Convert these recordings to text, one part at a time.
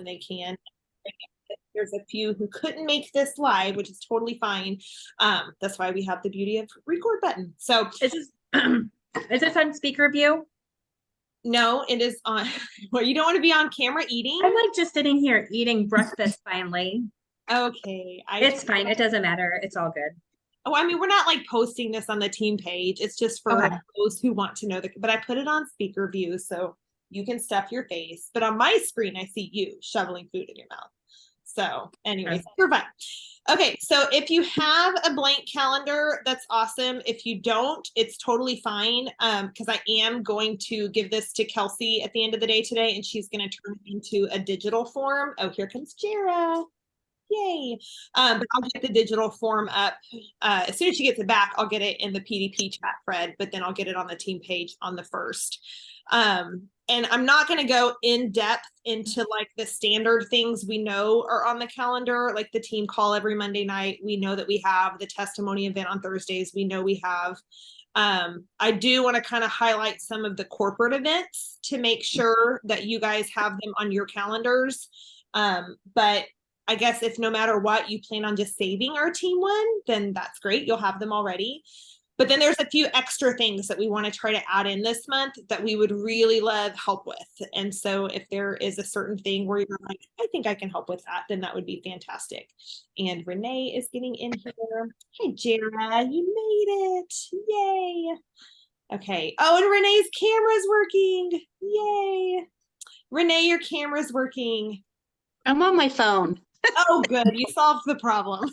when they can. There's a few who couldn't make this live, which is totally fine. That's why we have the beauty of record button. So is this on speaker view? no, it is on. Well, you don't want to be on camera eating. I'm like just sitting here eating breakfast finally. Okay. It's fine. It doesn't matter. It's all good. Oh, I mean, we're not like posting this on the team page. It's just for those who want to know but I put it on speaker view so you can stuff your face. But on my screen, I see you shoveling food in your mouth. So anyways, you're fine. Okay, so if you have a blank calendar, that's awesome. If you don't, it's totally fine. Because I am going to give this to Kelsey at the end of the day today, and she's going to turn it into a digital form. Oh, here comes Jara. Yay. But I'll get the digital form up. As soon as she gets it back, I'll get it in the PDP chat thread, but then I'll get it on the team page on the 1st. And I'm not going to go in depth into like the standard things we know are on the calendar, like the team call every Monday night. We know that we have the testimony event on Thursdays. We know we have. I do want to kind of highlight some of the corporate events to make sure that you guys have them on your calendars. But I guess if no matter what you plan on just saving our team one, then that's great. You'll have them already. But then there's a few extra things that we want to try to add in this month that we would really love help with. And so if there is a certain thing where you're like, I think I can help with that, then that would be fantastic. And Renee is getting in here. Hi, Jara, you made it. Yay. Okay. Oh, and Renee's camera's working. Yay. Renee, your camera's working. I'm on my phone. Oh, good. You solved the problem.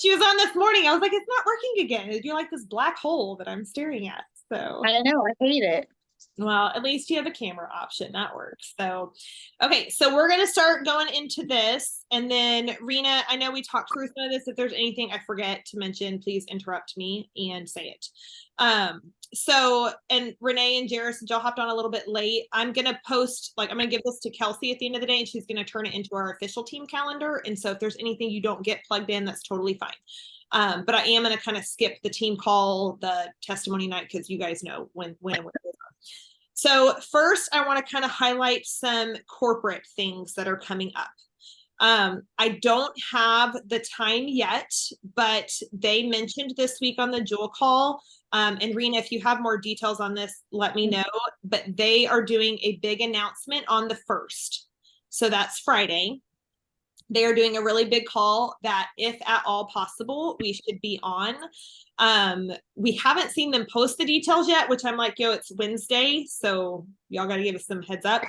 She was on this morning. I was like, it's not working again. It'd be like this black hole that I'm staring at. So I know, I hate it. Well, at least you have a camera option. That works. So, okay. So we're going to start going into this. And then Rena, I know we talked through some of this. If there's anything I forget to mention, please interrupt me and say it. And Renee and Jared, since y'all hopped on a little bit late, I'm going to I'm going to give this to Kelsey at the end of the day, and she's going to turn it into our official team calendar. And so if there's anything you don't get plugged in, that's totally fine. But I am going to kind of skip the team call, the testimony night, because you guys know when and where it is. So first, I want to kind of highlight some corporate things that are coming up. I don't have the time yet, but they mentioned this week on the Jewel call. And Rena, if you have more details on this, let me know. But they are doing a big announcement on the 1st. So that's Friday. They are doing a really big call that, if at all possible, we should be on. We haven't seen them post the details yet, which I'm like, yo, it's Wednesday, so y'all got to give us some heads up.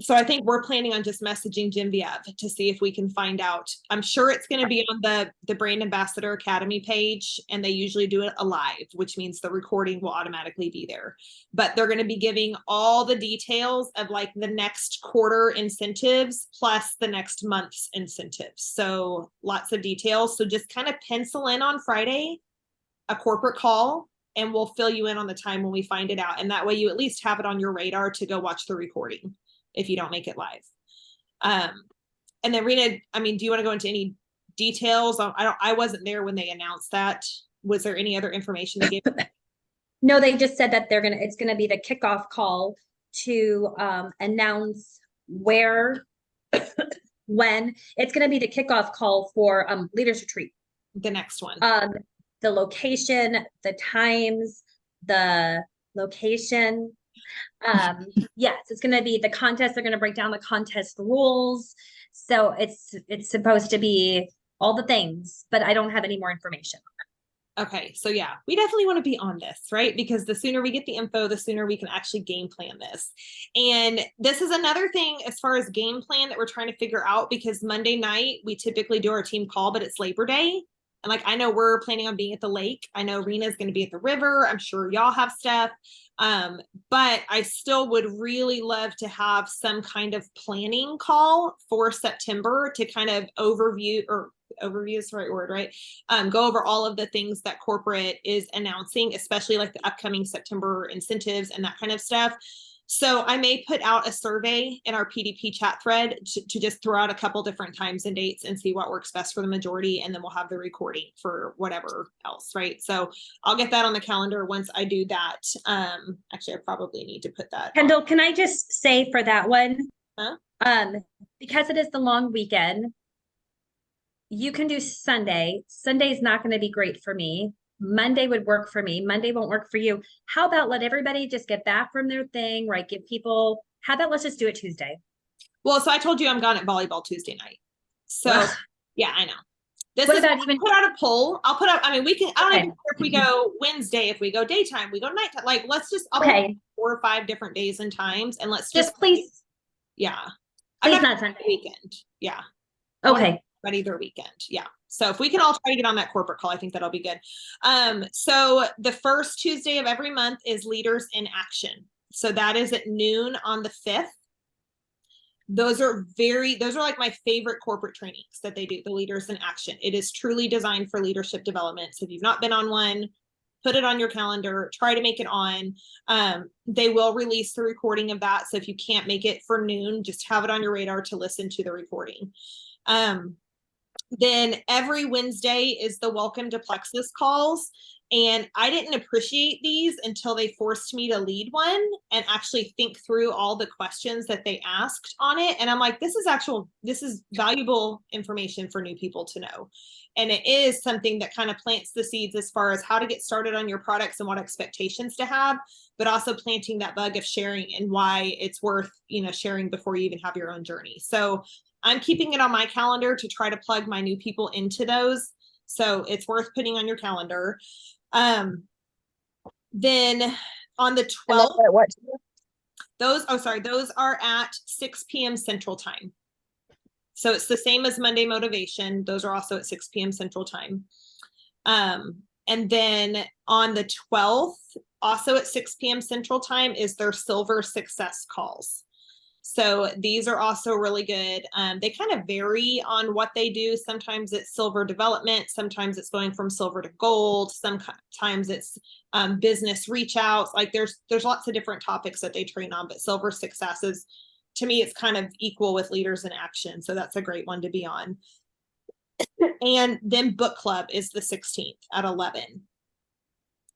So I think we're planning on just messaging Genevieve to see if we can find out. I'm sure it's going to be on the Brand Ambassador Academy page, and they usually do it live, which means the recording will automatically be there. But they're going to be giving all the details of like the next quarter incentives plus the next month's incentives. So lots of details. So just kind of pencil in on Friday a corporate call, and we'll fill you in on the time when we find it out. And that way you at least have it on your radar to go watch the recording if you don't make it live. And then Rena, I mean, do you want to go into any details? I wasn't there when they announced that. Was there any other information they gave? No, they just said that it's gonna be the kickoff call to announce where, when. It's gonna be the kickoff call for Leaders Retreat. The next one. The location, the times, the location. Yes, it's going to be the contest. They're going to break down the contest rules. So it's supposed to be all the things, but I don't have any more information. Okay. So yeah, we definitely want to be on this, right? Because the sooner we get the info, the sooner we can actually game plan this. And this is another thing as far as game plan that we're trying to figure out, because Monday night, we typically do our team call, but it's Labor Day. And like, I know we're planning on being at the lake. I know Rena's going to be at the river. I'm sure y'all have stuff. But I still would really love to have some kind of planning call for September to kind of overview is the right word, right? Go over all of the things that corporate is announcing, especially like the upcoming September incentives and that kind of stuff. So I may put out a survey in our PDP chat thread to just throw out a couple different times and dates and see what works best for the majority. And then we'll have the recording for whatever else, right? So I'll get that on the calendar once I do that. Actually, I probably need to put that Kendall, can I just say for that one, Because it is the long weekend, you can do Sunday. Sunday's not going to be great for me. Monday would work for me. Monday won't work for you. How about let everybody just get back from their thing, right? Give people, how about let's just do it Tuesday? Well, so I told you I'm gone at volleyball Tuesday night. So Ugh. yeah, I know. This What is about I'll even, put out a poll. I'll put out, I mean, we can, I don't Okay. even care if we go Wednesday, if we go daytime, we go nighttime, like, let's just, I'll put okay, 4 or 5 different days and times and let's just please, yeah. I'm please not not Sunday. weekend. Yeah. I wanna Okay. Ready their weekend. Yeah. So if we can all try to get on that corporate call, I think that'll be good. So the first Tuesday of every month is Leaders in Action. So that is at noon on the 5th. Those are like my favorite corporate trainings that they do, the Leaders in Action. It is truly designed for leadership development. So if you've not been on one, put it on your calendar, try to make it on. They will release the recording of that. So if you can't make it for noon, just have it on your radar to listen to the recording. Then every Wednesday is the Welcome to Plexus calls. And I didn't appreciate these until they forced me to lead one and actually think through all the questions that they asked on it. And I'm like, this is valuable information for new people to know. And it is something that kind of plants the seeds as far as how to get started on your products and what expectations to have, but also planting that bug of sharing and why it's worth, sharing before you even have your own journey. So I'm keeping it on my calendar to try to plug my new people into those. So it's worth putting on your calendar. Then on the 12th, those are at 6 p.m. Central Time. So it's the same as Monday Motivation. Those are also at 6 p.m. Central Time. And then on the 12th, also at 6 p.m. Central Time, is their Silver Success calls. So these are also really good. They kind of vary on what they do. Sometimes it's silver development. Sometimes it's going from silver to gold. Sometimes it's business reach outs. Like there's lots of different topics that they train on, but Silver Success is, to me, it's kind of equal with Leaders in Action. So that's a great one to be on. And then Book Club is the 16th at 11.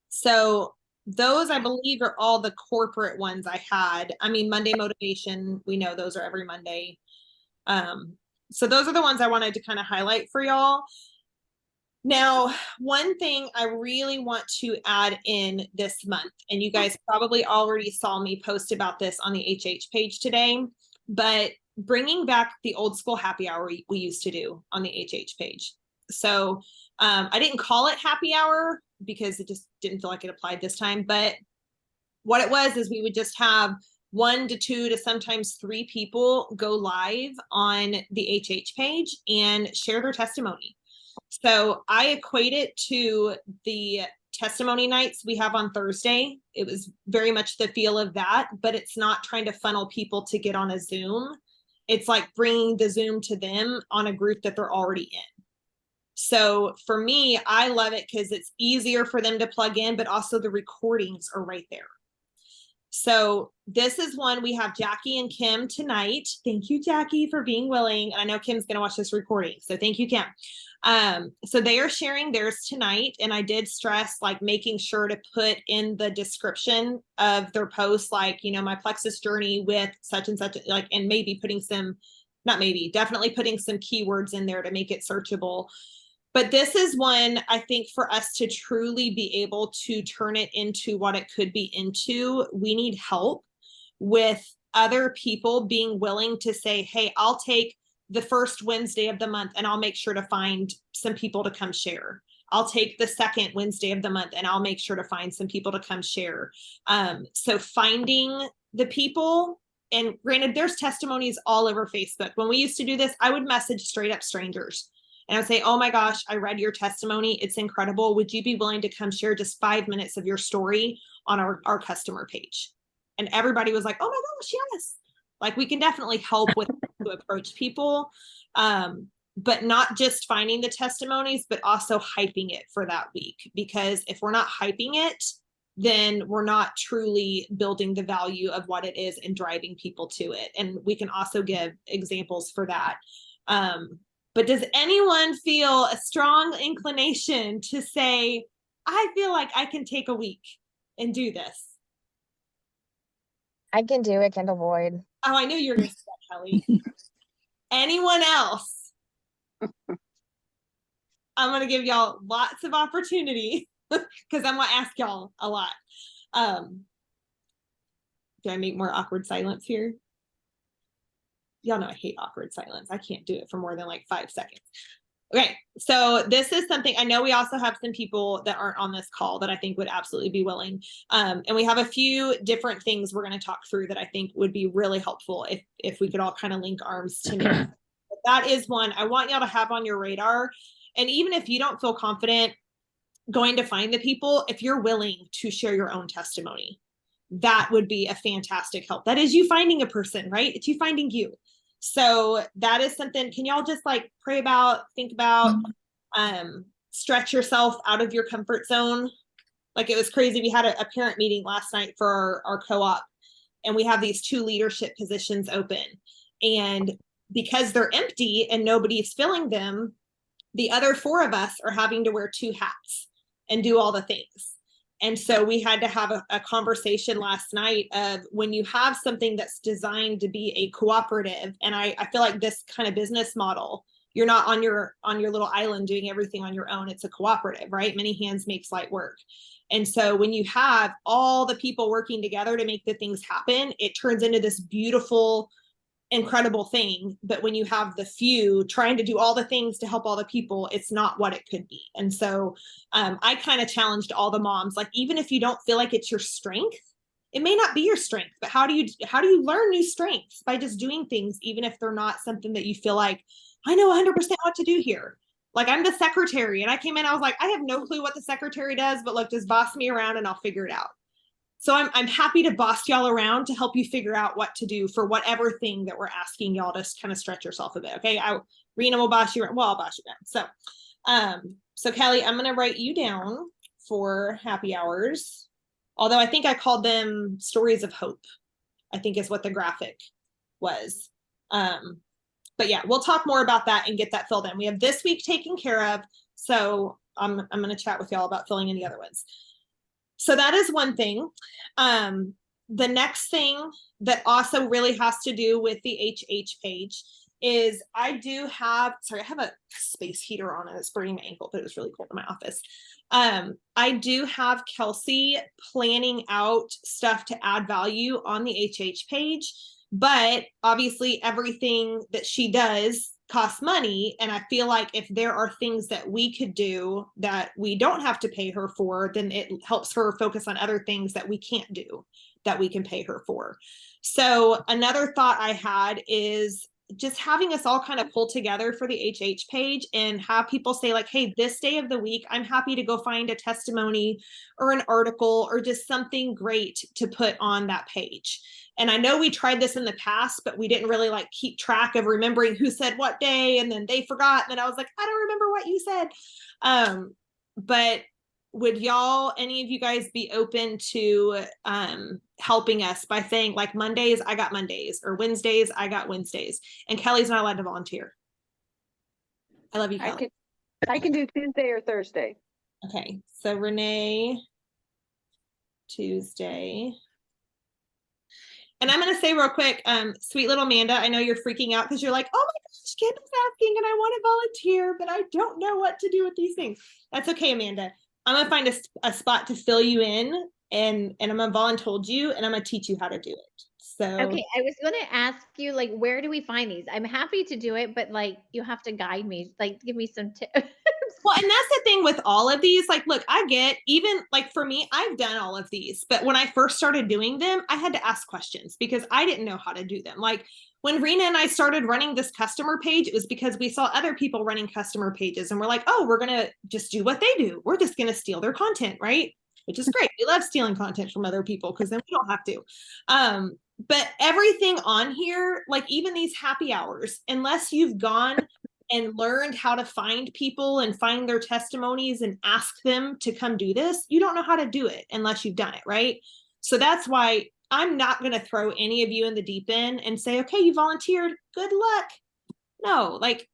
So those, I believe, are all the corporate ones I had. I mean, Monday Motivation, we know those are every Monday. So those are the ones I wanted to kind of highlight for y'all. Now, one thing I really want to add in this month, and you guys probably already saw me post about this on the HH page today, but bringing back the old school happy hour we used to do on the HH page. So I didn't call it happy hour because it just didn't feel like it applied this time. But what it was is we would just have 1 to 2 to sometimes 3 people go live on the HH page and share their testimony. So I equate it to the testimony nights we have on Thursday. It was very much the feel of that, but it's not trying to funnel people to get on a Zoom. It's like bringing the Zoom to them on a group that they're already in. So for me, I love it because it's easier for them to plug in, but also the recordings are right there. So this is one we have Jackie and Kim tonight. Thank you, Jackie, for being willing. And I know Kim's going to watch this recording. So thank you, Kim. So they are sharing theirs tonight. And I did stress like making sure to put in the description of their post, like, my Plexus journey with such and such, like, and maybe putting definitely putting some keywords in there to make it searchable. But this is one, I think, for us to truly be able to turn it into what it could be into, we need help with other people being willing to say, hey, I'll take the first Wednesday of the month and I'll make sure to find some people to come share. I'll take the second Wednesday of the month and I'll make sure to find some people to come share. So finding the people, and granted, there's testimonies all over Facebook. When we used to do this, I would message straight up strangers. And I would say, oh my gosh, I read your testimony. It's incredible. Would you be willing to come share just 5 minutes of your story on our customer page? And everybody was like, oh my gosh, yes. Like we can definitely help with to approach people, but not just finding the testimonies, but also hyping it for that week. Because if we're not hyping it, then we're not truly building the value of what it is and driving people to it. And we can also give examples for that. But does anyone feel a strong inclination to say, I feel like I can take a week and do this? I can do it, Kendall Boyd. Oh, I knew you were going to say that. Kelly. Anyone else? I'm going to give y'all lots of opportunity because I'm going to ask y'all a lot. Do I make more awkward silence here? Y'all know I hate awkward silence. I can't do it for more than like 5 seconds. Okay, so this is something, I know we also have some people that aren't on this call that I think would absolutely be willing. And we have a few different things we're going to talk through that I think would be really helpful if we could all kind of link arms to me. That is one I want y'all to have on your radar. And even if you don't feel confident going to find the people, if you're willing to share your own testimony, that would be a fantastic help. That is you finding a person, right? It's you finding you. So that is something, can y'all just like pray about, think about, stretch yourself out of your comfort zone? Like it was crazy. We had a parent meeting last night for our co-op, and we have these 2 leadership positions open. And because they're empty and nobody's filling them, the other 4 of us are having to wear 2 hats and do all the things. And so we had to have a conversation last night of when you have something that's designed to be a cooperative, and I feel like this kind of business model, you're not on your little island doing everything on your own. It's a cooperative, right? Many hands makes light work. And so when you have all the people working together to make the things happen, it turns into this beautiful, incredible thing. But when you have the few trying to do all the things to help all the people, it's not what it could be. And so I kind of challenged all the moms, like, even if you don't feel like it's your strength, it may not be your strength, but how do you learn new strengths? By just doing things, even if they're not something that you feel like, I know 100% what to do here. Like, I'm the secretary, and I came in, I was like, I have no clue what the secretary does, but look, just boss me around and I'll figure it out. So I'm happy to boss y'all around to help you figure out what to do for whatever thing that we're asking y'all to kind of stretch yourself a bit. Okay, Rena will boss you around. Well, I'll boss you around. So Kelly, I'm gonna write you down for happy hours. Although I think I called them stories of hope, I think is what the graphic was. But yeah, we'll talk more about that and get that filled in. We have this week taken care of. So I'm gonna chat with y'all about filling in the other ones. So that is one thing. The next thing that also really has to do with the HH page is I have a space heater on and it's burning my ankle, but it was really cold in my office. I do have Kelsey planning out stuff to add value on the HH page, but obviously everything that she does costs money. And I feel like if there are things that we could do that we don't have to pay her for, then it helps her focus on other things that we can't do that we can pay her for. So another thought I had is just having us all kind of pull together for the HH page and have people say like, hey, this day of the week, I'm happy to go find a testimony or an article or just something great to put on that page. And I know we tried this in the past, but we didn't really like keep track of remembering who said what day, and then they forgot. And then I was like, I don't remember what you said. But would any of you guys be open to helping us by saying like Mondays, I got Mondays, or Wednesdays, I got Wednesdays, and Kelly's not allowed to volunteer. I love you, Kelly. I can do Tuesday or Thursday. Okay, so Renee, Tuesday. And I'm going to say real quick, sweet little Amanda, I know you're freaking out because you're like, oh my gosh, Kendall's asking and I want to volunteer, but I don't know what to do with these things. That's okay, Amanda. I'm going to find a spot to fill you in, and I'm going to volunteer you, and I'm going to teach you how to do it. So okay, I was going to ask you, like, where do we find these? I'm happy to do it, but like, you have to guide me, like, give me some tips. Well, and that's the thing with all of these. Like, look, I get, even like for me, I've done all of these, but when I first started doing them, I had to ask questions because I didn't know how to do them. Like when Rena and I started running this customer page, it was because we saw other people running customer pages and we're like, oh, we're going to just do what they do. We're just going to steal their content, right? Which is great. We love stealing content from other people because then we don't have to. But everything on here, like even these happy hours, unless you've gone and learned how to find people and find their testimonies and ask them to come do this, you don't know how to do it unless you've done it, right? So that's why I'm not going to throw any of you in the deep end and say, okay, you volunteered, good luck. No, like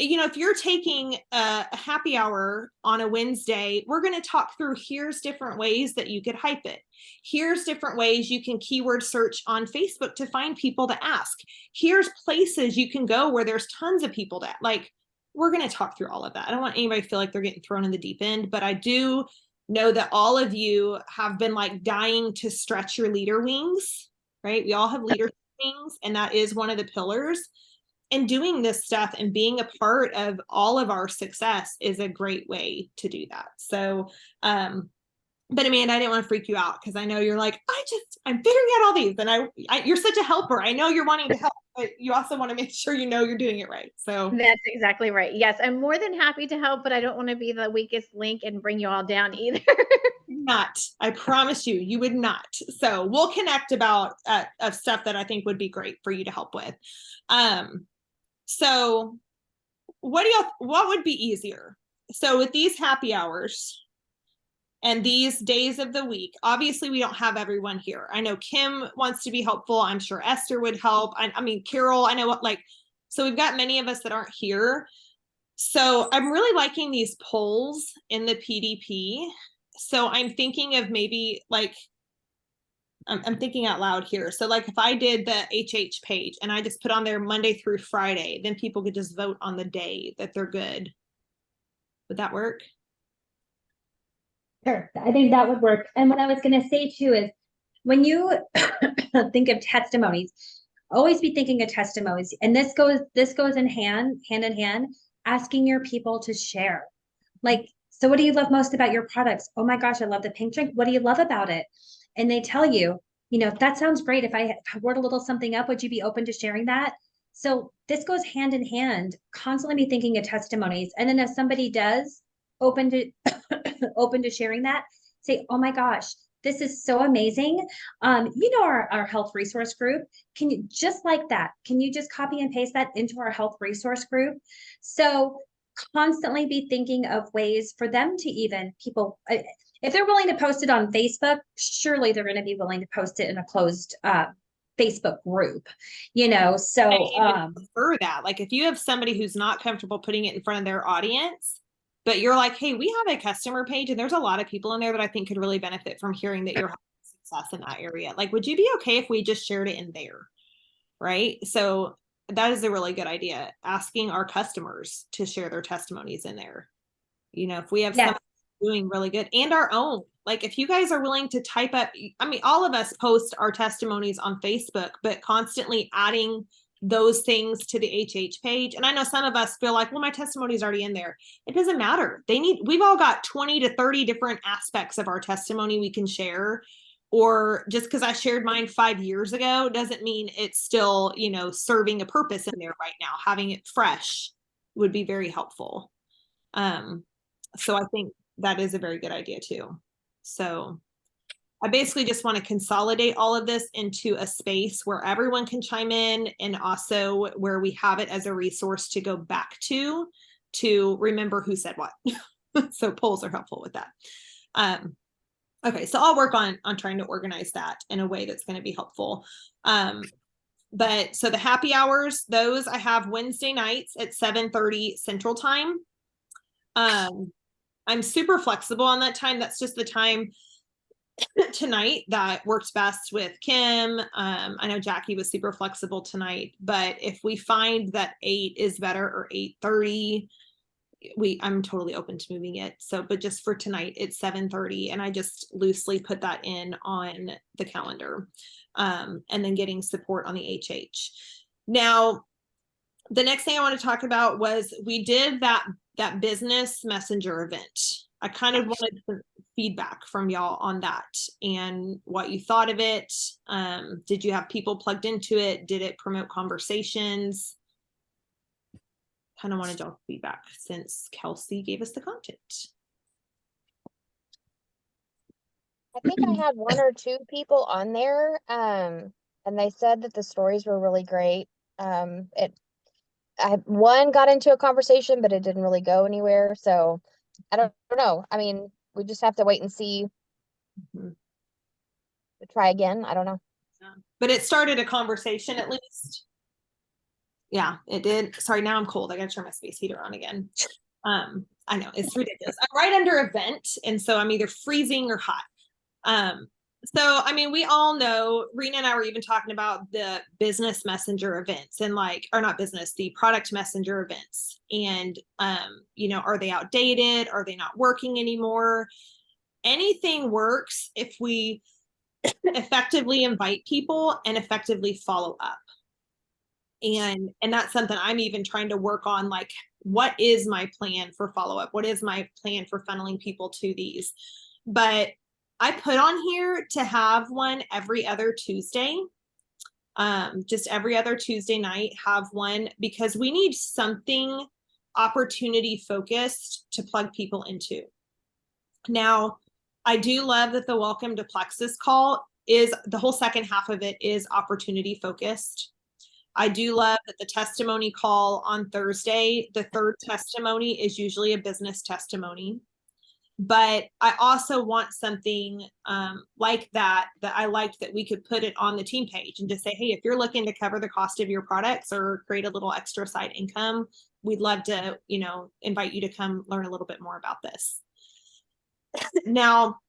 you know, if you're taking a happy hour on a Wednesday, we're going to talk through here's different ways that you could hype it. Here's different ways you can keyword search on Facebook to find people to ask. Here's places you can go where there's tons of people that like, we're going to talk through all of that. I don't want anybody to feel like they're getting thrown in the deep end, but I do know that all of you have been like dying to stretch your leader wings, right? We all have leadership wings, and that is one of the pillars. And doing this stuff and being a part of all of our success is a great way to do that. So, but Amanda, I didn't want to freak you out because I know you're like, I'm figuring out all these, and you're such a helper. I know you're wanting to help, but you also want to make sure you know you're doing it right. So That's exactly right. Yes, I'm more than happy to help, but I don't want to be the weakest link and bring you all down either. not, I promise you, you would not. So we'll connect about of stuff that I think would be great for you to help with. So what would be easier? So with these happy hours and these days of the week, obviously we don't have everyone here. I know Kim wants to be helpful. I'm sure Esther would help. I mean, Carol, I know what, like, so we've got many of us that aren't here. So I'm really liking these polls in the PDP. So I'm thinking of maybe like, I'm thinking out loud here. So like if I did the HH page and I just put on there Monday through Friday, then people could just vote on the day that they're good. Would that work? Sure, I think that would work. And what I was going to say too is when you think of testimonies, always be thinking of testimonies. And this goes in hand in hand, asking your people to share. Like, so what do you love most about your products? Oh my gosh, I love the pink drink. What do you love about it? And they tell you, you know, that sounds great. If I wrote a little something up, would you be open to sharing that? So this goes hand in hand, constantly be thinking of testimonies. And then if somebody does open to open to sharing that, say, oh my gosh, this is so amazing. You know, our health resource group, can you just like that? Can you just copy and paste that into our health resource group? So constantly be thinking of ways for them to even people, if they're willing to post it on Facebook, surely they're going to be willing to post it in a closed Facebook group, you know, so prefer that. Like if you have somebody who's not comfortable putting it in front of their audience, but you're like, hey, we have a customer page and there's a lot of people in there that I think could really benefit from hearing that you're having success in that area. Like, would you be okay if we just shared it in there? Right. So that is a really good idea. Asking our customers to share their testimonies in there. You know, if we have something doing really good and our own, like if you guys are willing to type up, I mean, all of us post our testimonies on Facebook, but constantly adding those things to the HH page. And I know some of us feel like, well, my testimony is already in there. It doesn't matter. We've all got 20 to 30 different aspects of our testimony we can share. Or just because I shared mine 5 years ago doesn't mean it's still, you know, serving a purpose in there right now. Having it fresh would be very helpful. So I think that is a very good idea too. So I basically just want to consolidate all of this into a space where everyone can chime in and also where we have it as a resource to go back to remember who said what. So polls are helpful with that. Okay, so I'll work on trying to organize that in a way that's going to be helpful. But so the happy hours, those I have Wednesday nights at 7:30 Central Time. I'm super flexible on that time. That's just the time tonight that works best with Kim. I know Jackie was super flexible tonight, but if we find that 8 is better or 8:30, I'm totally open to moving it. So, but just for tonight, it's 7:30, and I just loosely put that in on the calendar, and then getting support on the HH. Now, the next thing I want to talk about was we did that business messenger event. I kind of wanted some feedback from y'all on that and what you thought of it. Did you have people plugged into it? Did it promote conversations? Kind of wanted y'all feedback since Kelsey gave us the content. I think I had 1 or 2 people on there, and they said that the stories were really great. One got into a conversation, but it didn't really go anywhere. So I don't know. I mean, we just have to wait and see. Try again. I don't know. But it started a conversation at least. Yeah, it did. Sorry, now I'm cold. I gotta turn my space heater on again. I know it's ridiculous. I'm right under a vent, and so I'm either freezing or hot. So I mean, we all know, Rena and I were even talking about the business messenger events and like, or not business, the product messenger events. And you know, are they outdated? Are they not working anymore? Anything works if we effectively invite people and effectively follow up. And that's something I'm even trying to work on, like, what is my plan for follow-up? What is my plan for funneling people to these? But I put on here to have one every other Tuesday. Just every other Tuesday night, have one, because we need something opportunity focused to plug people into. Now, I do love that the Welcome to Plexus call is, the whole second half of it is opportunity focused. I do love that the testimony call on Thursday, the third testimony is usually a business testimony. But I also want something like that I liked, that we could put it on the team page and just say, hey, if you're looking to cover the cost of your products or create a little extra side income, we'd love to, you know, invite you to come learn a little bit more about this. Now,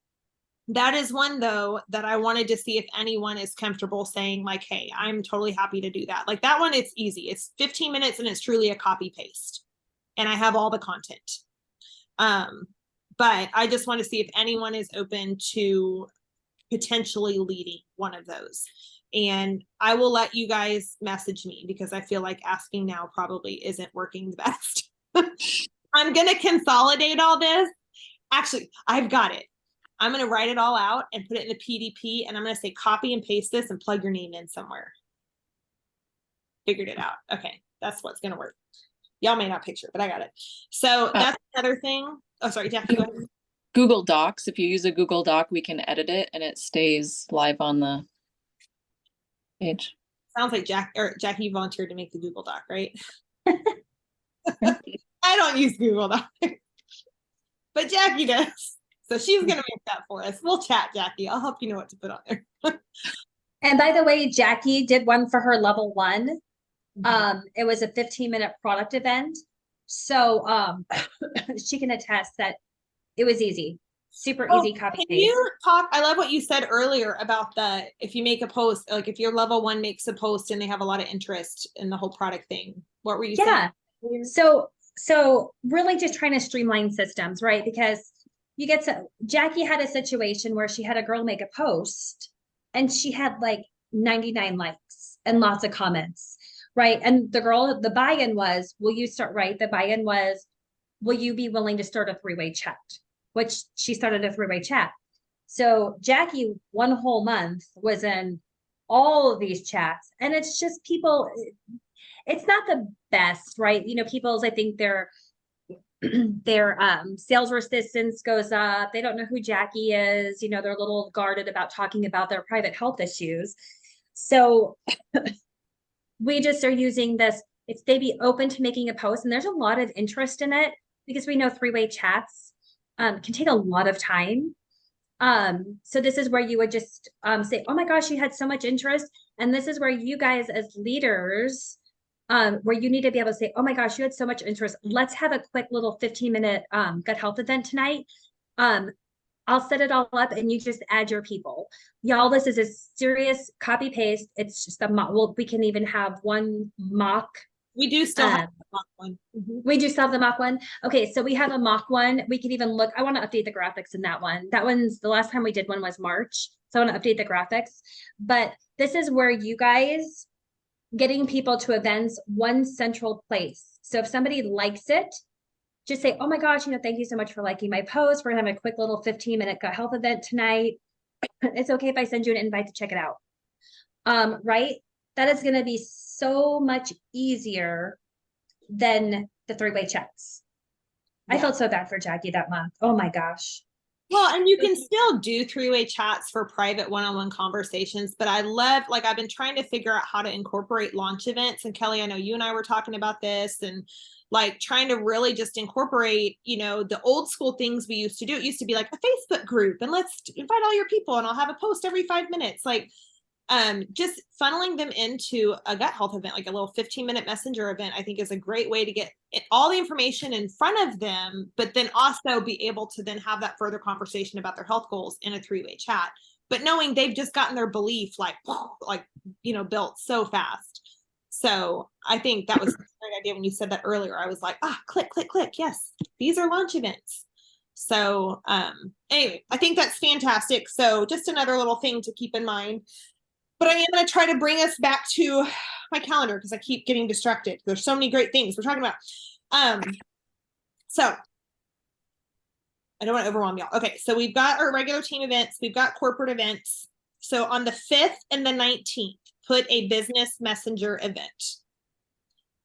that is one, though, that I wanted to see if anyone is comfortable saying like, hey, I'm totally happy to do that. Like that one, it's easy. It's 15 minutes and it's truly a copy paste. And I have all the content. But I just want to see if anyone is open to potentially leading one of those. And I will let you guys message me, because I feel like asking now probably isn't working the best. I'm going to consolidate all this. Actually, I've got it. I'm going to write it all out and put it in the PDP, and I'm going to say copy and paste this and plug your name in somewhere. Figured it out. Okay, that's what's going to work. Y'all may not picture it, but I got it. So that's another thing. Oh, sorry, Jackie, go ahead. Google Docs. If you use a Google Doc, we can edit it and it stays live on the page. Sounds like Jackie volunteered to make the Google Doc, right? I don't use Google Doc, but Jackie does. So she's going to make that for us. We'll chat, Jackie. I'll help you know what to put on there. And by the way, Jackie did one for her level 1. It was a 15-minute product event. So she can attest that it was easy, super easy copy Can paste. you talk? I love what you said earlier about if you make a post, like if your level 1 makes a post and they have a lot of interest in the whole product thing. What were you saying? So really just trying to streamline systems, right? Because Jackie had a situation where she had a girl make a post and she had like 99 likes and lots of comments, right? And the buy-in was, will you be willing to start a 3-way chat? Which she started a 3-way chat. So Jackie, one whole month, was in all of these chats, and it's just people, it's not the best, right? You know, people's, I think their sales resistance goes up. They don't know who Jackie is. You know, they're a little guarded about talking about their private health issues. So we just are using this. If they be open to making a post, and there's a lot of interest in it, because we know 3-way chats can take a lot of time. So this is where you would just say, oh my gosh, you had so much interest. And this is where you guys as leaders, where you need to be able to say, oh my gosh, you had so much interest. Let's have a quick little 15-minute gut health event tonight. I'll set it all up and you just add your people. Y'all, this is a serious copy paste. It's just we can even have one mock. We do still have the mock one. We do still have the mock one. Okay, so we have a mock one. We can even look. I want to update the graphics in that one. That one's the last time we did one was March. So I want to update the graphics. But this is where you guys getting people to events, one central place. So if somebody likes it, just say, oh my gosh, thank you so much for liking my post. We're gonna have a quick little 15-minute gut health event tonight. It's okay if I send you an invite to check it out. Right? That is going to be so much easier than the 3-way chats. Yeah. I felt so bad for Jackie that month. Oh my gosh. Well, and you can still do 3-way chats for private one-on-one conversations, but I love, like, I've been trying to figure out how to incorporate launch events. And Kelly, I know you and I were talking about this, and like trying to really just incorporate, the old school things we used to do. It used to be like a Facebook group and let's invite all your people and I'll have a post every 5 minutes. Like, just funneling them into a gut health event, like a little 15-minute messenger event, I think is a great way to get all the information in front of them, but then also be able to then have that further conversation about their health goals in a 3-way chat. But knowing they've just gotten their belief built so fast. So I think that was a great idea when you said that earlier. I was like, click, click, click. Yes, these are launch events. So anyway, I think that's fantastic. So just another little thing to keep in mind. But I am going to try to bring us back to my calendar because I keep getting distracted. There's so many great things we're talking about. So I don't want to overwhelm y'all. Okay, so we've got our regular team events. We've got corporate events. So on the 5th and the 19th, put a business messenger event.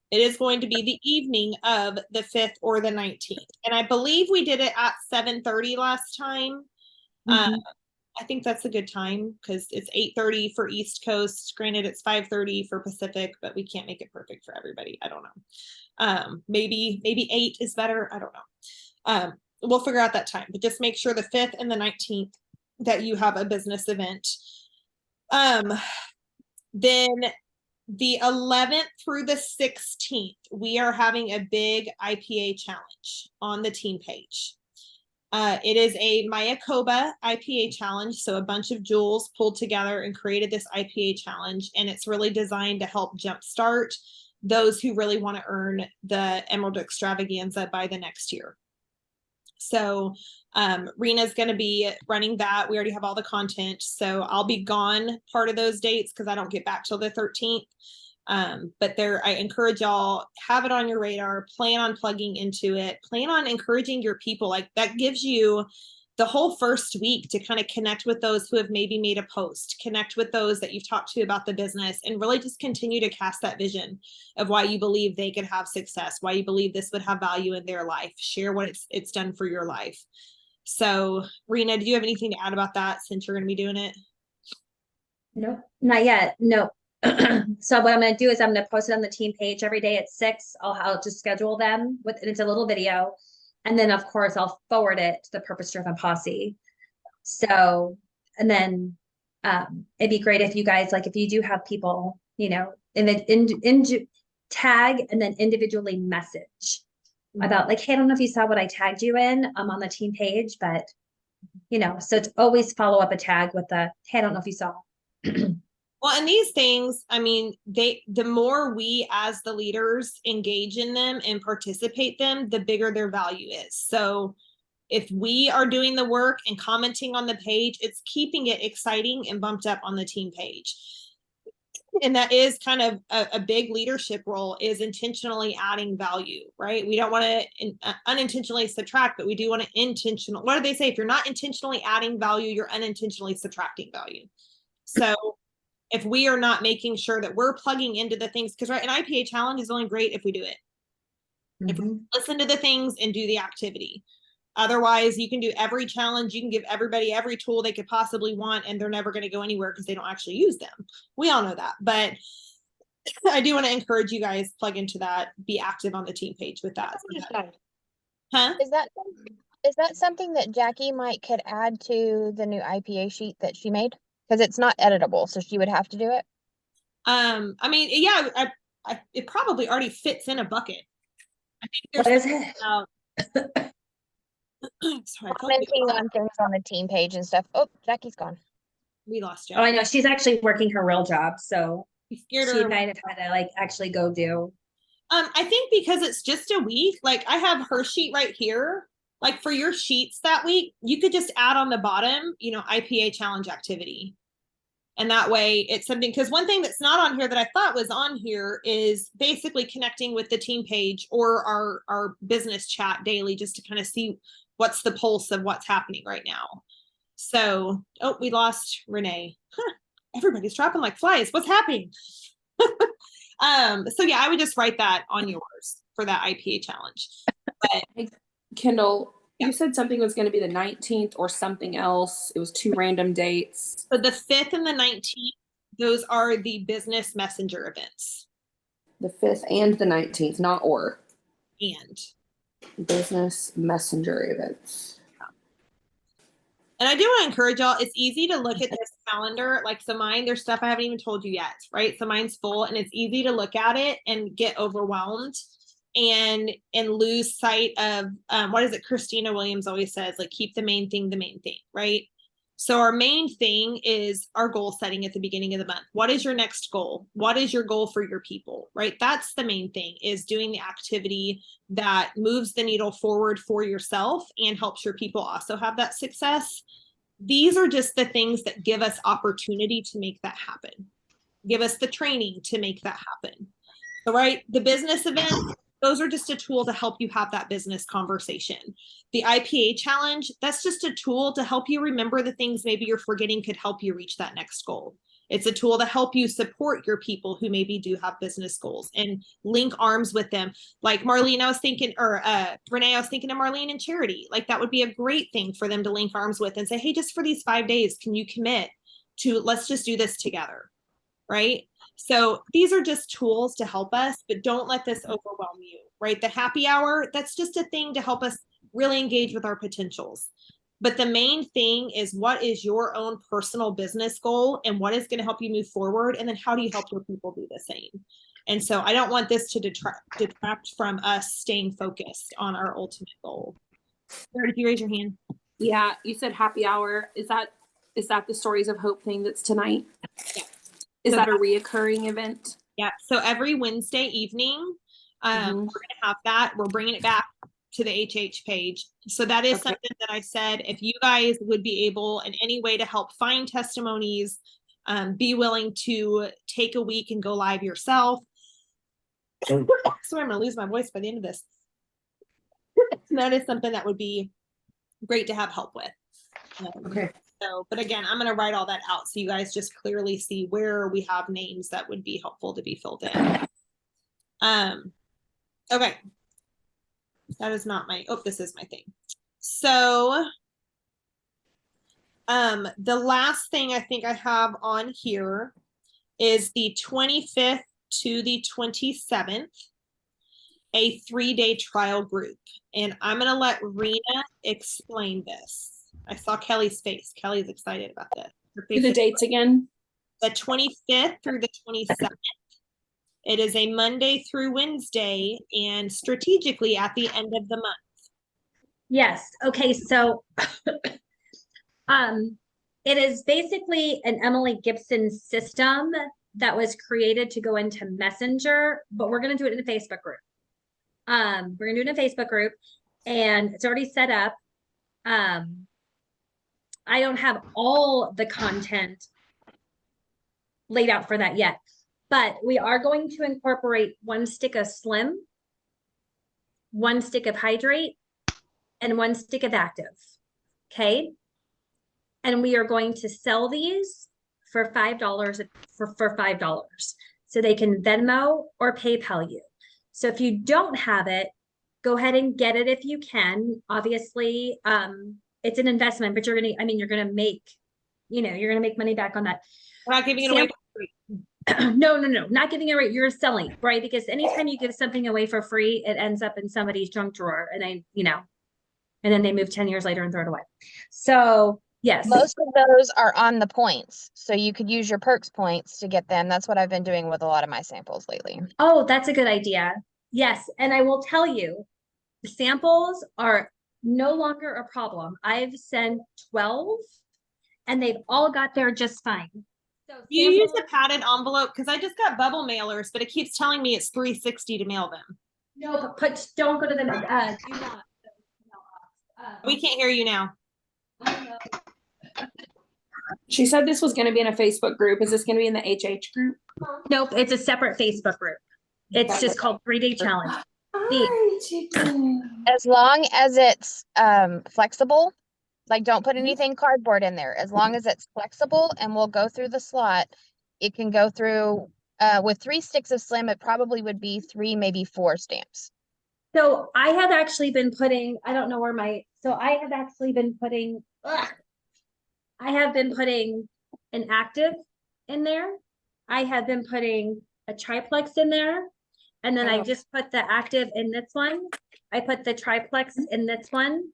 It is going to be the evening of the 5th or the 19th. And I believe we did it at 7:30 last time. I think that's a good time because it's 8:30 for East Coast. Granted, it's 5:30 for Pacific, but we can't make it perfect for everybody. I don't know. Maybe 8 is better. I don't know. We'll figure out that time, but just make sure the 5th and the 19th that you have a business event. Then the 11th through the 16th, we are having a big IPA challenge on the team page. It is a Mayakoba IPA challenge. So a bunch of jewels pulled together and created this IPA challenge. And it's really designed to help jumpstart those who really want to earn the Emerald Extravaganza by the next year. So Rena's going to be running that. We already have all the content. So I'll be gone part of those dates because I don't get back till the 13th. But I encourage y'all, have it on your radar, plan on plugging into it, plan on encouraging your people. Like that gives you the whole first week to kind of connect with those who have maybe made a post, connect with those that you've talked to about the business, and really just continue to cast that vision of why you believe they could have success, why you believe this would have value in their life. Share what it's done for your life. So Rena, do you have anything to add about that since you're going to be doing it? No, not yet. No. So what I'm going to do is I'm going to post it on the team page every day at 6. I'll just schedule them and it's a little video. And then of course I'll forward it to the Purpose Driven Posse. So, and then it'd be great if you guys, like, if you do have people, in the tag and then individually message about like, hey, I don't know if you saw what I tagged you in. I'm on the team page, but so it's always follow up a tag with the, hey, I don't know if you saw. Well, and these things, I mean, the more we as the leaders engage in them and participate them, the bigger their value is. So if we are doing the work and commenting on the page, it's keeping it exciting and bumped up on the team page. And that is kind of a big leadership role, is intentionally adding value, right? We don't want to unintentionally subtract, but we do want to intentional. What do they say? If you're not intentionally adding value, you're unintentionally subtracting value. So if we are not making sure that we're plugging into the things, because an IPA challenge is only great if we do it. If we listen to the things and do the activity. Otherwise, you can do every challenge, you can give everybody every tool they could possibly want, and they're never going to go anywhere because they don't actually use them. We all know that, but I do want to encourage you guys, plug into that, be active on the team page with that. Huh? Is that something that Jackie could add to the new IPA sheet that she made? Because it's not editable, so she would have to do it. I mean, yeah, it probably already fits in a bucket. I think What is it? Sorry, Commenting on things on the team page and stuff. Oh, Jackie's gone. we lost Oh, I Jackie. know. She's actually working her real job. So We she scared her. might have had to like actually go do. I think because it's just a week, like I have her sheet right here. Like for your sheets that week, you could just add on the bottom, IPA challenge activity. And that way it's something, because one thing that's not on here that I thought was on here is basically connecting with the team page or our business chat daily, just to kind of see what's the pulse of what's happening right now. So, oh, we lost Renee. Everybody's dropping like flies. What's happening? So yeah, I would just write that on yours for that IPA challenge. But, Kendall, yeah. You said something was going to be the 19th or something else. It was 2 random dates. So the 5th and the 19th, those are the business messenger events. The 5th and the 19th, not or. And Business messenger events. And I do want to encourage y'all, it's easy to look at this calendar. Like, so mine, there's stuff I haven't even told you yet, right? So mine's full and it's easy to look at it and get overwhelmed and lose sight of what is it Christina Williams always says, like, keep the main thing, right? So our main thing is our goal setting at the beginning of the month. What is your next goal? What is your goal for your people, right? That's the main thing, is doing the activity that moves the needle forward for yourself and helps your people also have that success. These are just the things that give us opportunity to make that happen. Give us the training to make that happen. So, right, the business events, those are just a tool to help you have that business conversation. The IPA challenge, that's just a tool to help you remember the things maybe you're forgetting could help you reach that next goal. It's a tool to help you support your people who maybe do have business goals and link arms with them. Like Marlene, I was thinking, or Renee, I was thinking of Marlene and Charity. Like, that would be a great thing for them to link arms with and say, hey, just for these 5 days, can you commit to, let's just do this together, right? So these are just tools to help us, but don't let this overwhelm you, right? The happy hour, that's just a thing to help us really engage with our potentials. But the main thing is, what is your own personal business goal and what is going to help you move forward? And then how do you help your people do the same? And so I don't want this to detract from us staying focused on our ultimate goal. Sarah, did you raise your hand? Yeah, you said happy hour. Is that the Stories of Hope thing that's tonight? Yeah. Is So that a reoccurring event? Yeah. So every Wednesday evening, we're going to have that. We're bringing it back to the HH page. So that is something that I said, if you guys would be able in any way to help find testimonies, be willing to take a week and go live yourself. So I'm going to lose my voice by the end of this. That is something that would be great to have help with. Okay. So, but again, I'm going to write all that out so you guys just clearly see where we have names that would be helpful to be filled in. Okay. That is not my, oh, this is my thing. So, the last thing I think I have on here is the 25th to the 27th, a 3-day trial group. And I'm going to let Rena explain this. I saw Kelly's face. Kelly's excited about this. Do the dates again? The 25th through the 27th. It is a Monday through Wednesday and strategically at the end of the month. Yes. Okay. So, it is basically an Emily Gibson system that was created to go into Messenger, but we're going to do it in a Facebook group. We're going to do it in a Facebook group, and it's already set up. I don't have all the content laid out for that yet, but we are going to incorporate 1 stick of Slim, 1 stick of Hydrate, and 1 stick of Active. Okay. And we are going to sell these for $5 for $5. So they can Venmo or PayPal you. So if you don't have it, go ahead and get it if you can. Obviously, it's an investment, but you're gonna make, you're gonna make money back on that. We're not giving it away for free. No, not giving it away. You're selling, right? Because anytime you give something away for free, it ends up in somebody's junk drawer, and and then they move 10 years later and throw it away. So yes. Most of those are on the points, so you could use your perks points to get them. That's what I've been doing with a lot of my samples lately. Oh, that's a good idea. Yes. And I will tell you, the samples are no longer a problem. I've sent 12 and they've all got there just fine. So You use a padded envelope, because I just got bubble mailers, but it keeps telling me it's $3.60 to mail them. No, but don't go to the do not. We can't hear you now. She said this was going to be in a Facebook group. Is this going to be in the HH group? Nope, it's a separate Facebook group. It's just called 3-Day Challenge. As long as it's flexible, like don't put anything cardboard in there. As long as it's flexible and will go through the slot, it can go through with 3 sticks of Slim, it probably would be 3, maybe 4 stamps. So I have actually been putting, I don't know where I have actually been putting, I have been putting an Active in there. I have been putting a triplex in there. And then I just put the Active in this one. I put the triplex in this one.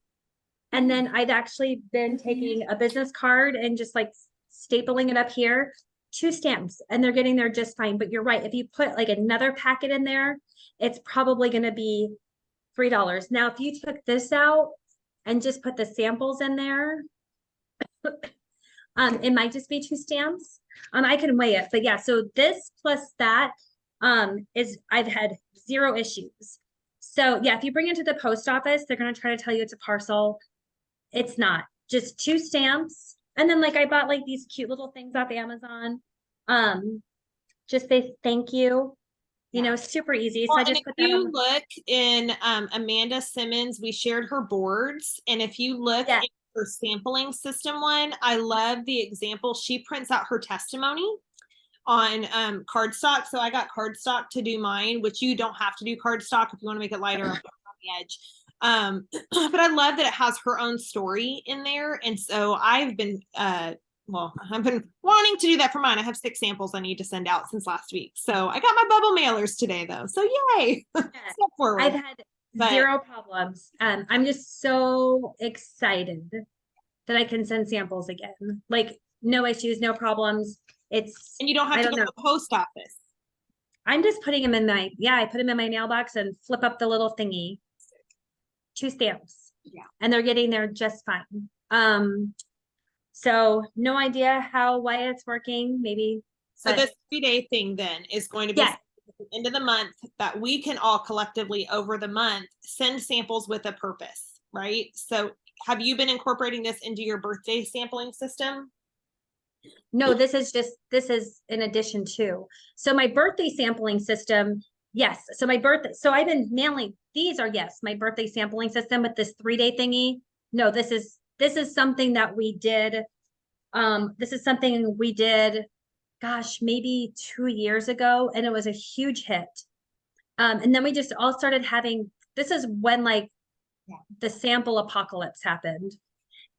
And then I've actually been taking a business card and just like stapling it up here, 2 stamps, and they're getting there just fine. But you're right. If you put like another packet in there, it's probably going to be $3. Now, if you took this out and just put the samples in there, it might just be 2 stamps. I can weigh it, but yeah, so this plus that, is I've had 0 issues. So yeah, if you bring it to the post office, they're going to try to tell you it's a parcel. It's not, just 2 stamps. And then like I bought like these cute little things off Amazon. Just say thank you, you know, super easy. So Well, I and just if put that you on. look in Amanda Simmons, we shared her boards, and if you look Yeah. at her sampling system one, I love the example. She prints out her testimony on cardstock. So I got cardstock to do mine, which you don't have to do cardstock if you want to make it lighter on the edge. But I love that it has her own story in there. And so I've been I've been wanting to do that for mine. I have 6 samples I need to send out since last week. So I got my bubble mailers today though. So yay. Yeah. Step forward. I've had But- 0 problems. I'm just so excited that I can send samples again. Like no issues, no problems. It's, And you don't have I to don't go know. to the post office. I'm just putting them in my, I put them in my mailbox and flip up the little thingy. 2 stamps. Yeah. And they're getting there just fine. So no idea why it's working, maybe. So but- this 3-day thing then is going to be Yeah. at the end of the month that we can all collectively over the month send samples with a purpose, right? So have you been incorporating this into your birthday sampling system? No, this is in addition to. So my birthday sampling system, yes. So I've been mailing, these are, yes, my birthday sampling system with this 3-day thingy. No, this is something that we did. This is something we did, gosh, maybe 2 years ago, and it was a huge hit. And then we just all started having, this is when like the sample apocalypse happened.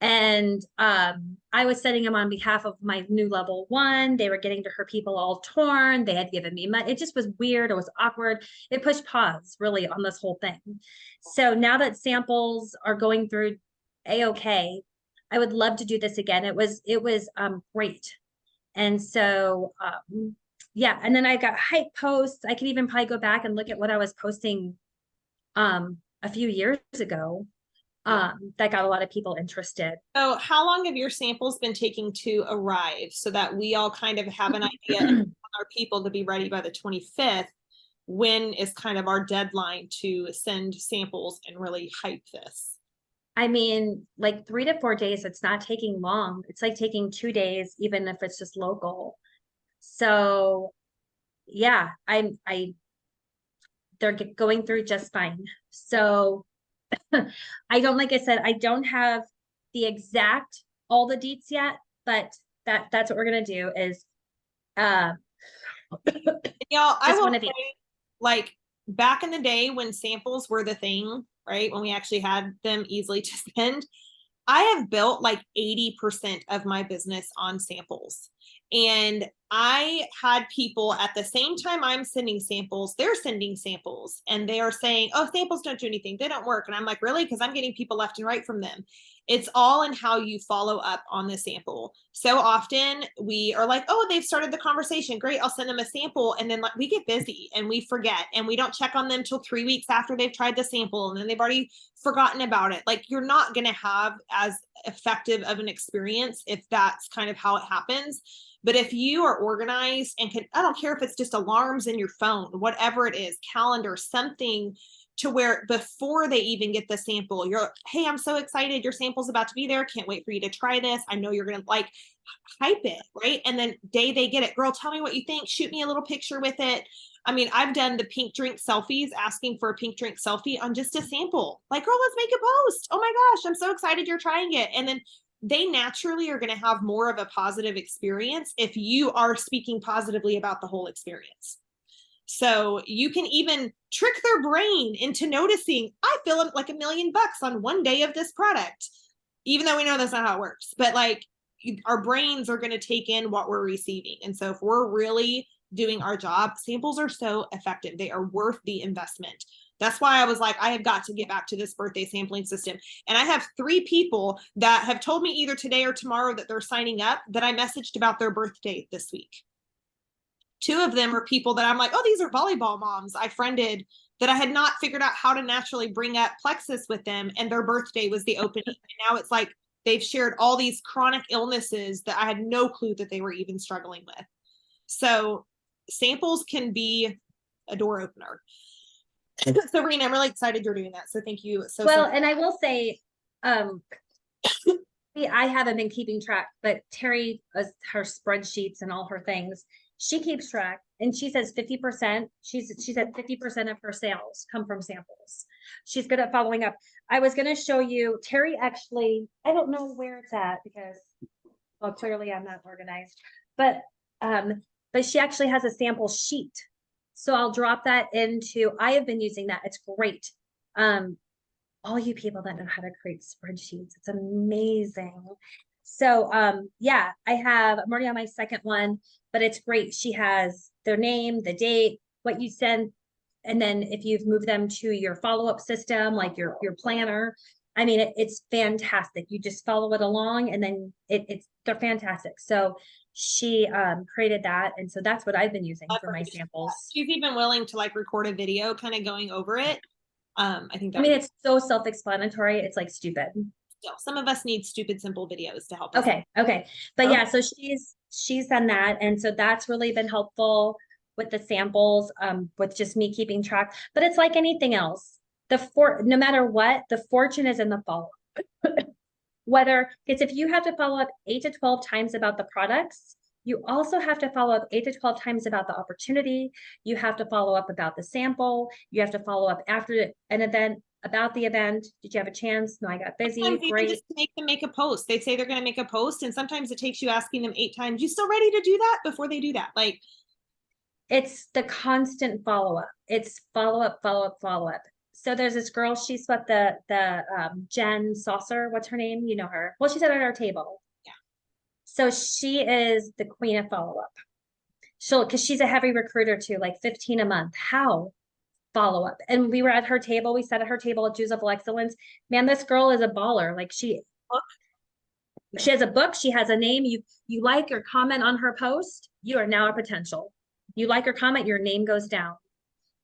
And I was sending them on behalf of my new level 1. They were getting to her people all torn. They had given me money. It just was weird. It was awkward. It pushed pause really on this whole thing. So now that samples are going through A-OK, I would love to do this again. It was great. And so yeah, and then I got hype posts. I could even probably go back and look at what I was posting a few years ago. That got a lot of people interested. So how long have your samples been taking to arrive so that we all kind of have an idea and our people to be ready by the 25th? When is kind of our deadline to send samples and really hype this? I mean, like 3 to 4 days, it's not taking long. It's like taking 2 days, even if it's just local. So yeah, they're going through just fine. So like I said, I don't have the exact, all the deets yet, but that's what we're going to do is, Y'all, I Just will one of say, each. like back in the day when samples were the thing, right? When we actually had them easily to send, I have built like 80% of my business on samples. And I had people at the same time I'm sending samples, they're sending samples and they are saying, oh, samples don't do anything. They don't work. And I'm like, really? Because I'm getting people left and right from them. It's all in how you follow up on the sample. So often we are like, oh, they've started the conversation. Great. I'll send them a sample. And then like we get busy and we forget and we don't check on them till 3 weeks after they've tried the sample. And then they've already forgotten about it. Like you're not going to have as effective of an experience if that's kind of how it happens. But if you are organized and I don't care if it's just alarms in your phone, whatever it is, calendar, something to where before they even get the sample, you're, hey, I'm so excited. Your sample's about to be there. Can't wait for you to try this. I know you're going to like hype it, right? And then day they get it, girl, tell me what you think. Shoot me a little picture with it. I mean, I've done the pink drink selfies, asking for a pink drink selfie on just a sample. Like, girl, let's make a post. Oh my gosh, I'm so excited you're trying it. And then they naturally are going to have more of a positive experience if you are speaking positively about the whole experience. So you can even trick their brain into noticing, I feel like $1 million on one day of this product, even though we know that's not how it works. But like our brains are going to take in what we're receiving. And so if we're really doing our job, samples are so effective. They are worth the investment. That's why I was like, I have got to get back to this birthday sampling system. And I have 3 people that have told me either today or tomorrow that they're signing up that I messaged about their birthday this week. 2 of them are people that I'm like, oh, these are volleyball moms I friended that I had not figured out how to naturally bring up Plexus with them. And their birthday was the opening. And now it's like they've shared all these chronic illnesses that I had no clue that they were even struggling with. So samples can be a door opener. So Rena, I'm really excited you're doing that. So thank you. Well, and I will say, I haven't been keeping track, but Terry, her spreadsheets and all her things, she keeps track, and she says 50%. She said 50% of her sales come from samples. She's good at following up. I was going to show you, Terry actually, I don't know where it's at because, well, clearly I'm not organized, but she actually has a sample sheet. So I'll drop that into, I have been using that. It's great. All you people that know how to create spreadsheets, it's amazing. So yeah, I'm already on my second one, but it's great. She has their name, the date, what you send, and then if you've moved them to your follow-up system, like your planner, I mean, it's fantastic. You just follow it along, and then they're fantastic. So she created that, and so that's what I've been using for my samples. She's even willing to like record a video kind of going over it. I think that it's so self-explanatory, it's like stupid. Still, some of us need stupid simple videos to help us. Okay, but yeah, so she's done that, and so that's really been helpful with the samples, with just me keeping track. But it's like anything else, no matter what, the fortune is in the follow-up. Whether it's, if you have to follow up 8 to 12 times about the products, you also have to follow up 8 to 12 times about the opportunity. You have to follow up about the sample. You have to follow up after an event about the event. Did you have a chance? No, I got busy. Sometimes Great. just make them make a post. They say they're going to make a post, and sometimes it takes you asking them 8 times, you still ready to do that, before they do that. Like, it's the constant follow-up. It's follow-up. So there's this girl, she swept the Jen Saucer. What's her name? You know her. Well, she sat at our table. Yeah. So she is the queen of follow-up. Because she's a heavy recruiter too, like 15 a month. How? Follow-up. And we were at her table. We sat at her table at Jews of Excellence. Man, this girl is a baller. Like she has a book. She has a name. You like or comment on her post, you are now a potential. You like or comment, your name goes down.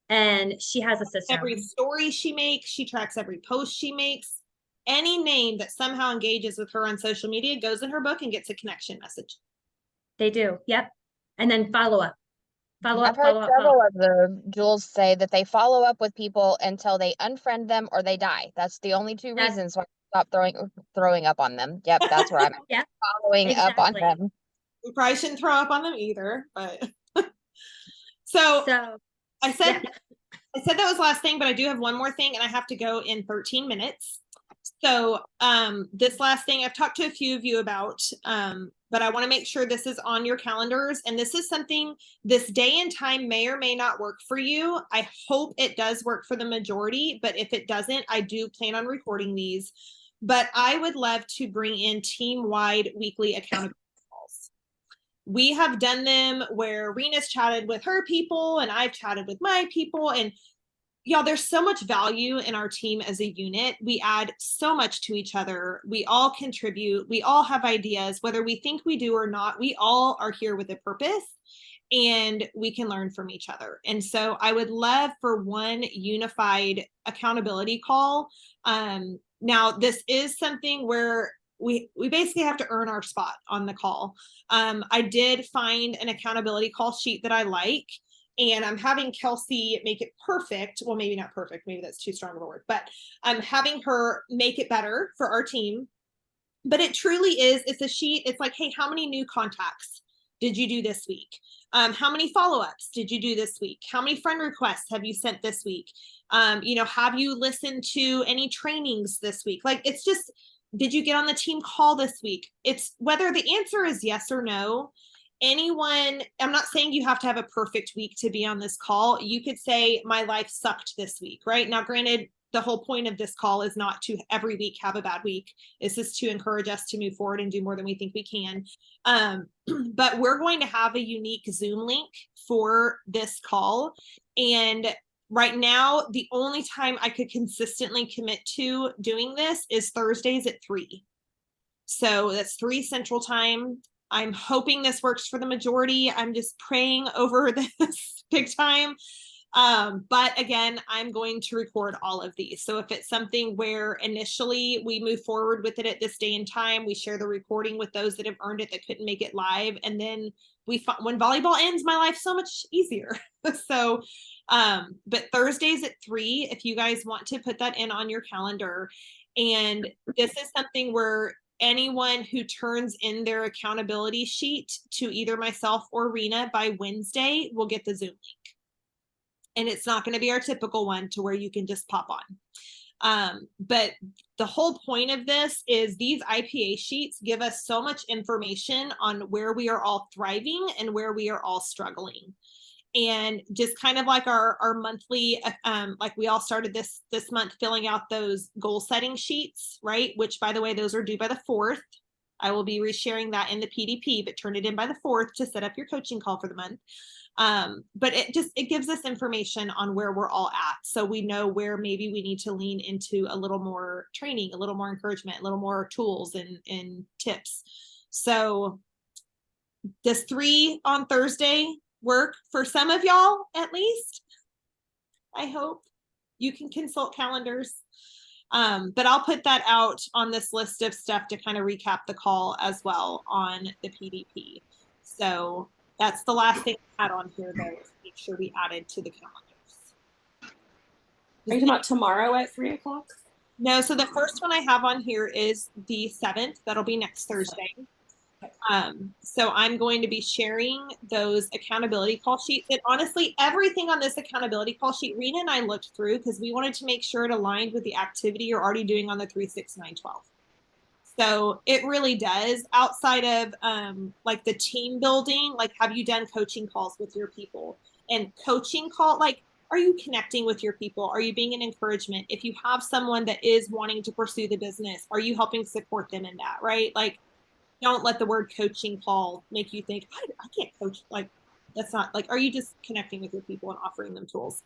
And she has a system. Every story she makes, she tracks every post she makes. Any name that somehow engages with her on social media goes in her book and gets a connection message. They do. Yep. And then follow up. I've heard several of the Jules say that they follow up with people until they unfriend them or they die. That's the only 2 reasons why I stop throwing up on them. Yep, that's where I'm Yep, following up on them. We probably shouldn't throw up on them either, but so I said that was last thing, but I do have one more thing, and I have to go in 13 minutes. So this last thing I've talked to a few of you about, but I want to make sure this is on your calendars. And this is something, this day and time may or may not work for you. I hope it does work for the majority, but if it doesn't, I do plan on recording these. But I would love to bring in team-wide weekly accountability calls. We have done them where Rena's chatted with her people and I've chatted with my people, and y'all, there's so much value in our team as a unit. We add so much to each other. We all contribute. We all have ideas, whether we think we do or not. We all are here with a purpose, and we can learn from each other. And so I would love for one unified accountability call. Now, this is something where we basically have to earn our spot on the call. I did find an accountability call sheet that I like. And I'm having Kelsey make it perfect. Well, maybe not perfect. Maybe that's too strong of a word, but I'm having her make it better for our team. But it truly is, it's a sheet. It's like, hey, how many new contacts did you do this week? How many follow-ups did you do this week? How many friend requests have you sent this week? Have you listened to any trainings this week? Like, it's just, did you get on the team call this week? It's whether the answer is yes or no. Anyone, I'm not saying you have to have a perfect week to be on this call. You could say, my life sucked this week, right? Now, granted, the whole point of this call is not to every week have a bad week. It's just to encourage us to move forward and do more than we think we can. But we're going to have a unique Zoom link for this call. And right now, the only time I could consistently commit to doing this is Thursdays at 3. So that's 3 Central Time. I'm hoping this works for the majority. I'm just praying over this big time. But again, I'm going to record all of these. So if it's something where initially we move forward with it at this day and time, we share the recording with those that have earned it that couldn't make it live. And then when volleyball ends, my life's so much easier. So, but Thursdays at 3, if you guys want to put that in on your calendar. And this is something where anyone who turns in their accountability sheet to either myself or Rena by Wednesday will get the Zoom link. And it's not going to be our typical one to where you can just pop on. But the whole point of this is these IPA sheets give us so much information on where we are all thriving and where we are all struggling. And just kind of like our monthly, like we all started this month filling out those goal setting sheets, right? Which, by the way, those are due by the 4th. I will be resharing that in the PDP, but turn it in by the 4th to set up your coaching call for the month. But it gives us information on where we're all at. So we know where maybe we need to lean into a little more training, a little more encouragement, a little more tools and tips. So does 3 on Thursday work for some of y'all, at least? I hope. You can consult calendars. But I'll put that out on this list of stuff to kind of recap the call as well on the PDP. So that's the last thing I had on here, though, to make sure we added to the calendars. Are you talking about tomorrow at 3 o'clock? No, so the first one I have on here is the 7th. That'll be next Thursday. So I'm going to be sharing those accountability call sheets. And honestly, everything on this accountability call sheet, Rena and I looked through because we wanted to make sure it aligned with the activity you're already doing on the 3, 6, 9, 12. So it really does. Outside of like the team building, like have you done coaching calls with your people? And coaching call, like, are you connecting with your people? Are you being an encouragement? If you have someone that is wanting to pursue the business, are you helping support them in that, right? Like, don't let the word coaching call make you think, I can't coach. Like, that's not, like, are you just connecting with your people and offering them tools?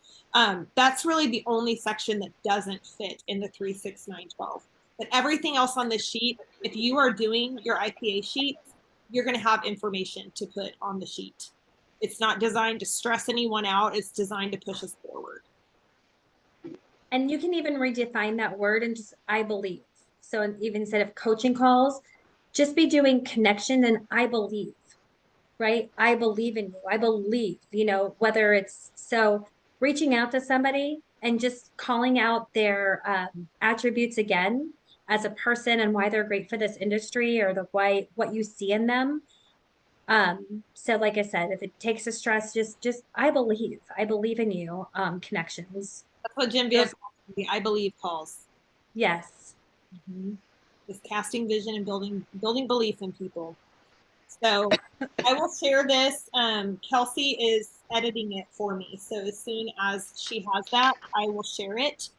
That's really the only section that doesn't fit in the 3, 6, 9, 12. But everything else on this sheet, if you are doing your IPA sheets, you're going to have information to put on the sheet. It's not designed to stress anyone out. It's designed to push us forward. And you can even redefine that word and just, I believe. So even instead of coaching calls, just be doing connection and I believe, right? I believe in you. I believe, whether it's so reaching out to somebody and just calling out their attributes again as a person and why they're great for this industry or what you see in them. So like I said, if it takes a stress, just I believe in you, connections. That's what Jim Beals calls the I believe calls. Yes. Mm-hmm. Is casting vision and building belief in people. So I will share this. Kelsey is editing it for me. So as soon as she has that, I will share it.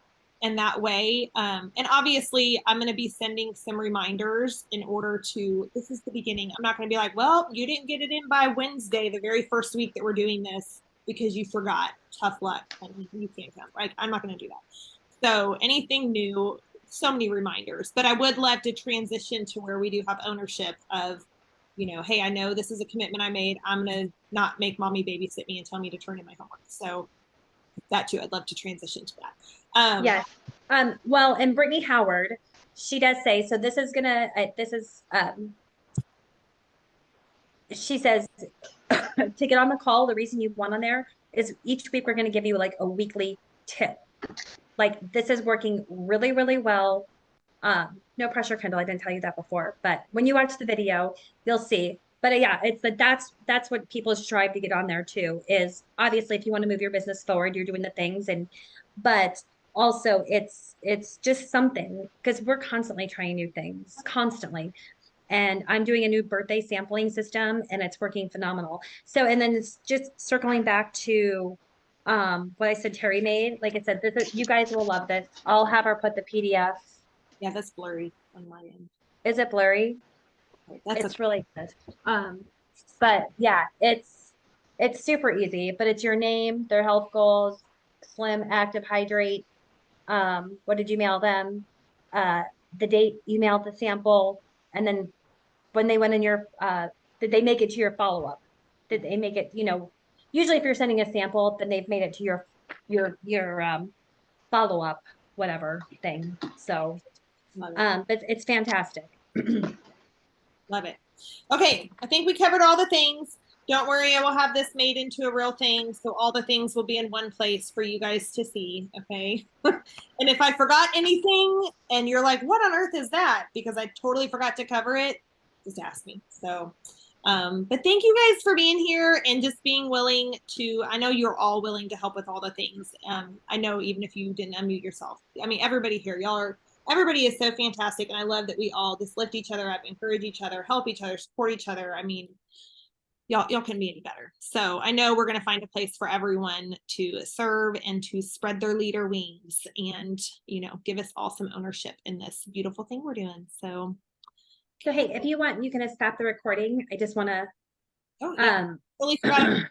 And that way, and obviously I'm going to be sending some reminders in order to, this is the beginning. I'm not going to be like, well, you didn't get it in by Wednesday, the very first week that we're doing this because you forgot. Tough luck. And you can't come. Right? I'm not going to do that. So anything new, so many reminders, but I would love to transition to where we do have ownership of, hey, I know this is a commitment I made. I'm going to not make mommy babysit me and tell me to turn in my homework. So that too, I'd love to transition to that. Yes. Well, and Brittany Howard, she does say, so this is she says to get on the call, the reason you want on there is each week we're going to give you like a weekly tip. Like this is working really, really well. No pressure, Kendall. I didn't tell you that before, but when you watch the video, you'll see. But yeah, that's what people strive to get on there too, is obviously if you want to move your business forward, you're doing the things but also it's just something because we're constantly trying new things constantly. And I'm doing a new birthday sampling system and it's working phenomenal. So, and then it's just circling back to what I said Terry made. Like I said, you guys will love this. I'll have her put the PDF. Yeah, that's blurry on my end. Is it blurry? It's really good. But yeah, it's super easy, but it's your name, their health goals, Slim, Active, Hydrate. What did you mail them? The date you mailed the sample, and then when they went in your, did they make it to your follow-up? Did they make it, usually if you're sending a sample, then they've made it to your follow-up, whatever thing. So, Love it. but it's fantastic. Love it. Okay, I think we covered all the things. Don't worry, I will have this made into a real thing. So all the things will be in one place for you guys to see. Okay. And if I forgot anything and you're like, what on earth is that? Because I totally forgot to cover it, just ask me. So, but thank you guys for being here and just being willing to, I know you're all willing to help with all the things. I know even if you didn't unmute yourself, I mean, everybody here, everybody is so fantastic. And I love that we all just lift each other up, encourage each other, help each other, support each other. I mean, y'all can be any better. So I know we're going to find a place for everyone to serve and to spread their leader wings and, give us all some ownership in this beautiful thing we're doing. So So, hey, if you want, you can stop the recording. I just want to, oh, yeah, totally forgot.